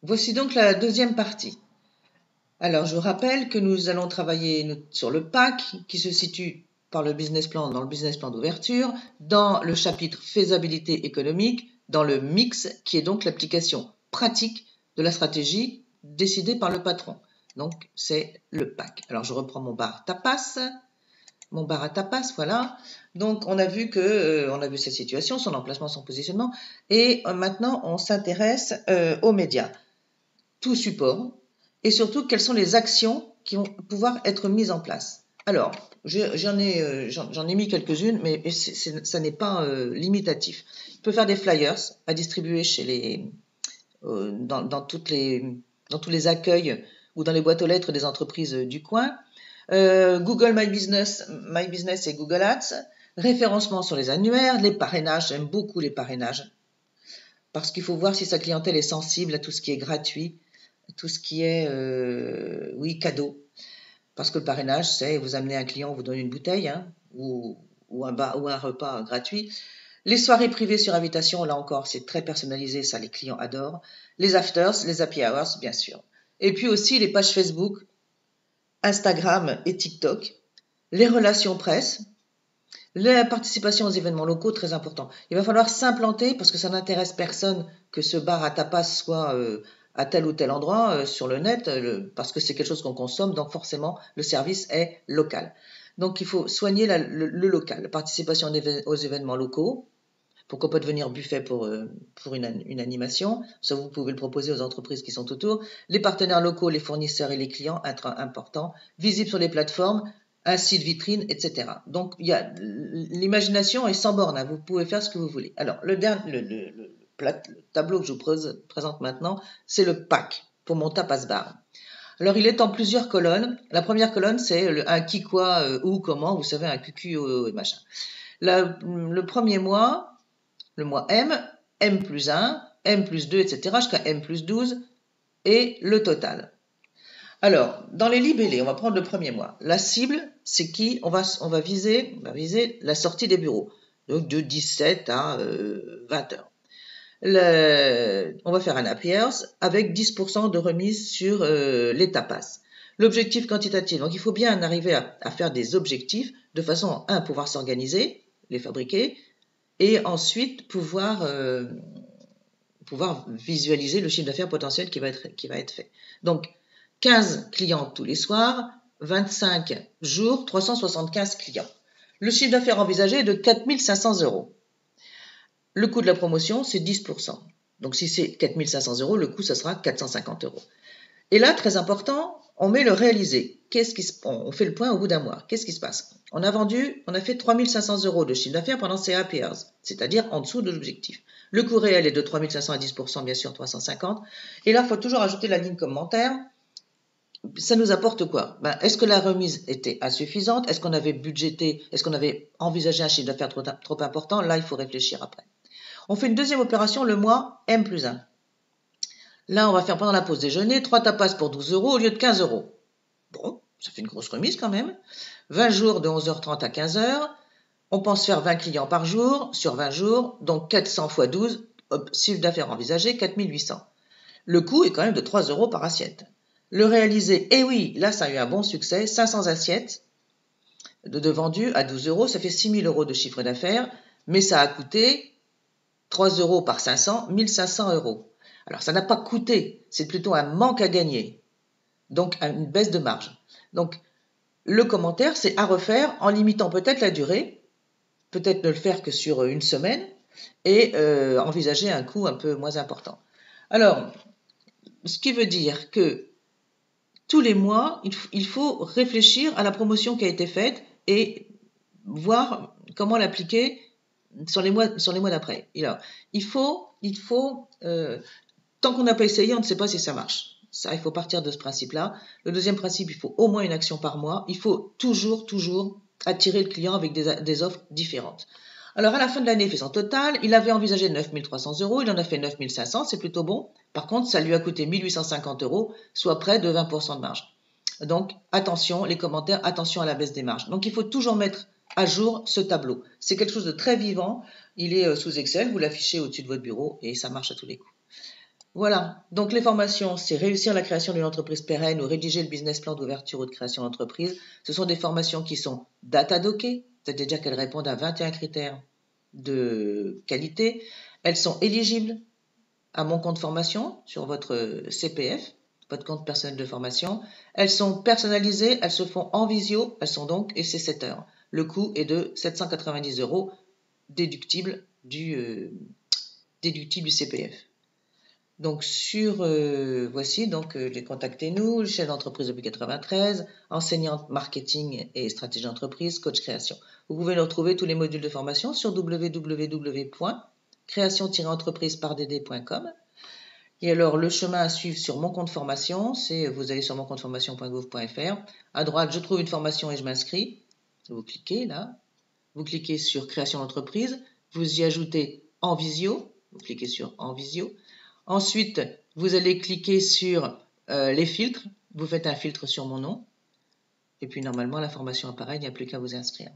Voici donc la deuxième partie. Alors, je vous rappelle que nous allons travailler sur le PAC qui se situe dans le business plan d'ouverture, dans le chapitre faisabilité économique, dans le mix qui est donc l'application pratique de la stratégie décidée par le patron. Donc, c'est le PAC. Alors, je reprends mon bar à tapas, voilà. Donc, on a vu cette situation, son emplacement, son positionnement, et maintenant, on s'intéresse aux médias, tout support, et surtout, quelles sont les actions qui vont pouvoir être mises en place. Alors, j'en ai mis quelques-unes, mais ça n'est pas limitatif. On peut faire des flyers à distribuer dans tous les accueils ou dans les boîtes aux lettres des entreprises du coin. Google My Business et Google Ads, référencement sur les annuaires, les parrainages, j'aime beaucoup les parrainages, parce qu'il faut voir si sa clientèle est sensible à tout ce qui est gratuit, tout ce qui est, cadeau. Parce que le parrainage, c'est vous amenez un client, on vous donne une bouteille, ou un repas gratuit. Les soirées privées sur invitation, là encore, c'est très personnalisé, ça les clients adorent. Les afters, les happy hours, bien sûr. Et puis aussi les pages Facebook, Instagram et TikTok, les relations presse, la participation aux événements locaux, très important. Il va falloir s'implanter parce que ça n'intéresse personne que ce bar à tapas soit à tel ou tel endroit sur le net, parce que c'est quelque chose qu'on consomme, donc forcément le service est local. Donc il faut soigner le local, la participation aux événements locaux. Pourquoi pas devenir buffet pour une animation? Ça, vous pouvez le proposer aux entreprises qui sont autour. Les partenaires locaux, les fournisseurs et les clients, important. Visible sur les plateformes, un site vitrine, etc. Donc, l'imagination est sans borne. Vous pouvez faire ce que vous voulez. Alors, le tableau que je vous présente maintenant, c'est le pack pour mon tapas bar. Alors, il est en plusieurs colonnes. La première colonne, c'est un qui, quoi, où, comment. Vous savez, un QQ, machin. Le premier mois, le mois M plus 1, M plus 2, etc. jusqu'à M plus 12 et le total. Alors, dans les libellés, on va prendre le premier mois. La cible, c'est qui? On va viser la sortie des bureaux, donc de 17 à 20 heures. On va faire un happy hours avec 10% de remise sur les tapas. L'objectif quantitatif, donc il faut bien arriver à faire des objectifs de façon à pouvoir s'organiser, les fabriquer, et ensuite pouvoir visualiser le chiffre d'affaires potentiel qui va être fait. Donc, 15 clients tous les soirs, 25 jours, 375 clients. Le chiffre d'affaires envisagé est de 4 500 €. Le coût de la promotion, c'est 10%. Donc, si c'est 4 500 €, le coût, ça sera 450 €. Et là, très important, on met le réalisé. On fait le point au bout d'un mois. Qu'est-ce qui se passe? On a fait 3 500 € de chiffre d'affaires pendant ces happy hours, c'est-à-dire en dessous de l'objectif. Le coût réel est de 3 500 à 10%, bien sûr, 350. Et là, il faut toujours ajouter la ligne commentaire. Ça nous apporte quoi? Est-ce que la remise était insuffisante? Est-ce qu'on avait budgété? Est-ce qu'on avait envisagé un chiffre d'affaires trop important? Là, il faut réfléchir après. On fait une deuxième opération le mois M plus 1. Là, on va faire pendant la pause déjeuner 3 tapas pour 12 € au lieu de 15 €. Bon, ça fait une grosse remise quand même. 20 jours de 11h30 à 15h. On pense faire 20 clients par jour sur 20 jours, donc 400 x 12, chiffre d'affaires envisagé, 4 800. Le coût est quand même de 3 € par assiette. Le réalisé, oui, là ça a eu un bon succès, 500 assiettes de vendues à 12 €, ça fait 6 000 € de chiffre d'affaires, mais ça a coûté 3 € par 500, 1 500 €. Alors, ça n'a pas coûté, c'est plutôt un manque à gagner, donc une baisse de marge. Donc, le commentaire, c'est à refaire en limitant peut-être la durée, peut-être ne le faire que sur une semaine, et envisager un coût un peu moins important. Alors, ce qui veut dire que tous les mois, il faut réfléchir à la promotion qui a été faite et voir comment l'appliquer sur les mois d'après. Il faut tant qu'on n'a pas essayé, on ne sait pas si ça marche. Ça, il faut partir de ce principe-là. Le deuxième principe, il faut au moins une action par mois. Il faut toujours attirer le client avec des offres différentes. Alors, à la fin de l'année, il fait son total. Il avait envisagé 9 300 €. Il en a fait 9 500. C'est plutôt bon. Par contre, ça lui a coûté 1 850 €, soit près de 20% de marge. Donc, attention, les commentaires, attention à la baisse des marges. Donc, il faut toujours mettre à jour ce tableau. C'est quelque chose de très vivant. Il est sous Excel. Vous l'affichez au-dessus de votre bureau et ça marche à tous les coups. Voilà. Donc les formations, c'est réussir la création d'une entreprise pérenne ou rédiger le business plan d'ouverture ou de création d'entreprise. Ce sont des formations qui sont data-dockées, c'est-à-dire qu'elles répondent à 21 critères de qualité. Elles sont éligibles à mon compte formation sur votre CPF, votre compte personnel de formation. Elles sont personnalisées, elles se font en visio, elles sont donc, et c'est 7 heures. Le coût est de 790 € déductible du CPF. Donc voici donc les contactez-nous, chef d'entreprise depuis 93, enseignante marketing et stratégie d'entreprise, coach création. Vous pouvez nous retrouver tous les modules de formation sur www.création-entreprise-par-dd.com. Et alors le chemin à suivre sur mon compte formation, c'est vous allez sur moncompteformation.gouv.fr. À droite, je trouve une formation et je m'inscris. Vous cliquez là, vous cliquez sur création d'entreprise, vous y ajoutez en visio, vous cliquez sur en visio. Ensuite, vous allez cliquer sur les filtres, vous faites un filtre sur mon nom, et puis normalement la formation apparaît, il n'y a plus qu'à vous inscrire.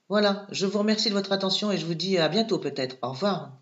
Voilà, je vous remercie de votre attention et je vous dis à bientôt peut-être. Au revoir.